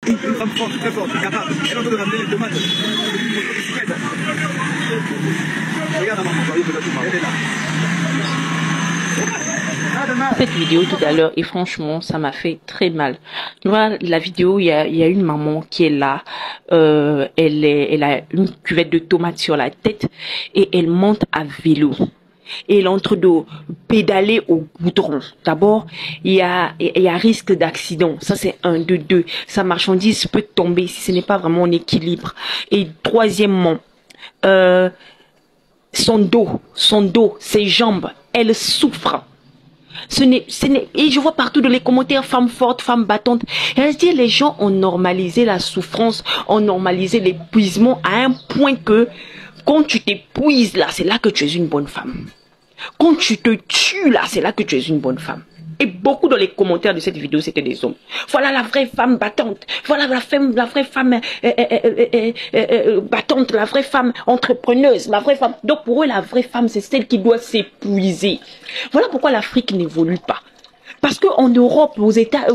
Une femme forte, très forte, capable. Elle est en train de ramener les tomates. Regarde maman, elle est là. Cette vidéo tout à l'heure et franchement ça m'a fait très mal. Tu vois la vidéo, il y a une maman qui est là, elle a une cuvette de tomates sur la tête et elle monte à vélo. Et elle est en train de pédaler au goudron. D'abord, il y a risque d'accident. Ça, c'est un de deux. Sa marchandise peut tomber si ce n'est pas vraiment en équilibre. Et troisièmement, son dos, ses jambes, elle souffre. Et je vois partout dans les commentaires, femmes fortes, femmes battantes. C'est-à-dire, les gens ont normalisé la souffrance, ont normalisé l'épuisement à un point que quand tu t'épuises là, c'est là que tu es une bonne femme. Quand tu te tues là, c'est là que tu es une bonne femme. Et beaucoup dans les commentaires de cette vidéo, c'était des hommes. Voilà la vraie femme battante. Voilà la vraie femme battante, la vraie femme entrepreneuse, la vraie femme. Donc pour eux, la vraie femme, c'est celle qui doit s'épuiser. Voilà pourquoi l'Afrique n'évolue pas. Parce qu'en Europe, aux États,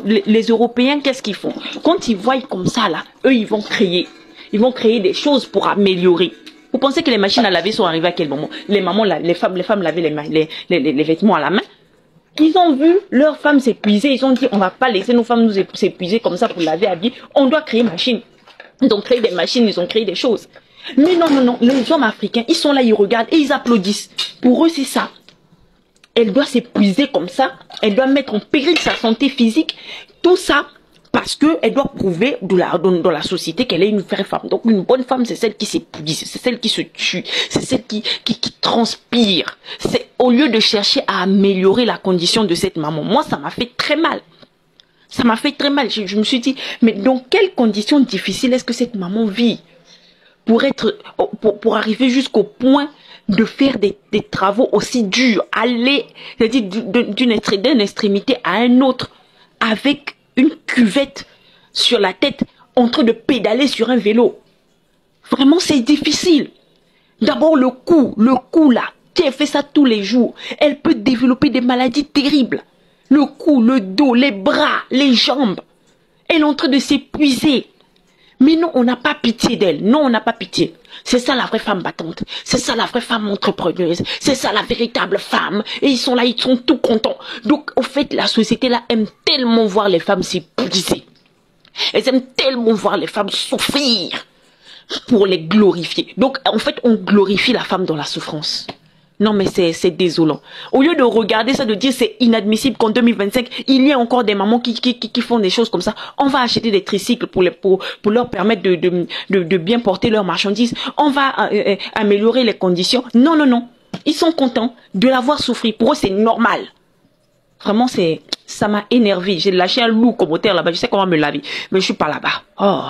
les Européens, qu'est-ce qu'ils font? Quand ils voient comme ça là, eux, ils vont créer des choses pour améliorer. Vous pensez que les machines à laver sont arrivées à quel moment? Les femmes lavaient les vêtements à la main. Ils ont vu leurs femmes s'épuiser. Ils ont dit, on va pas laisser nos femmes nous s'épuiser comme ça pour laver, habiller. On doit créer machines. Ils ont créé des machines, ils ont créé des choses. Mais non, non, non. Les hommes africains, ils sont là, ils regardent et ils applaudissent. Pour eux, c'est ça. Elle doit s'épuiser comme ça. Elle doit mettre en péril sa santé physique. Tout ça. Parce qu'elle doit prouver dans la société qu'elle est une vraie femme. Donc une bonne femme, c'est celle qui s'épuise, c'est celle qui se tue, c'est celle qui transpire. C'est au lieu de chercher à améliorer la condition de cette maman. Moi, ça m'a fait très mal. Ça m'a fait très mal. Je me suis dit, mais dans quelles conditions difficiles est-ce que cette maman vit pour arriver jusqu'au point de faire des travaux aussi durs, aller d'une extrémité à une autre avec une cuvette sur la tête en train de pédaler sur un vélo. Vraiment, c'est difficile. D'abord, le cou là, qui elle fait ça tous les jours, elle peut développer des maladies terribles. Le cou, le dos, les bras, les jambes. Elle est en train de s'épuiser. Mais non, on n'a pas pitié d'elle. Non, on n'a pas pitié. C'est ça la vraie femme battante. C'est ça la vraie femme entrepreneuse. C'est ça la véritable femme. Et ils sont là, ils sont tout contents. Donc, au fait, la société là aime tellement voir les femmes s'épuiser. Elles aiment tellement voir les femmes souffrir pour les glorifier. Donc, en fait, on glorifie la femme dans la souffrance. Non, mais c'est désolant. Au lieu de regarder ça, de dire c'est inadmissible qu'en 2025, il y ait encore des mamans qui font des choses comme ça. On va acheter des tricycles pour leur permettre de bien porter leurs marchandises. On va améliorer les conditions. Non, non, non. Ils sont contents de la voir souffrir. Pour eux, c'est normal. Vraiment, ça m'a énervé. J'ai lâché un loup commentaire là-bas. Je sais comment me laver. Mais je suis pas là-bas. Oh.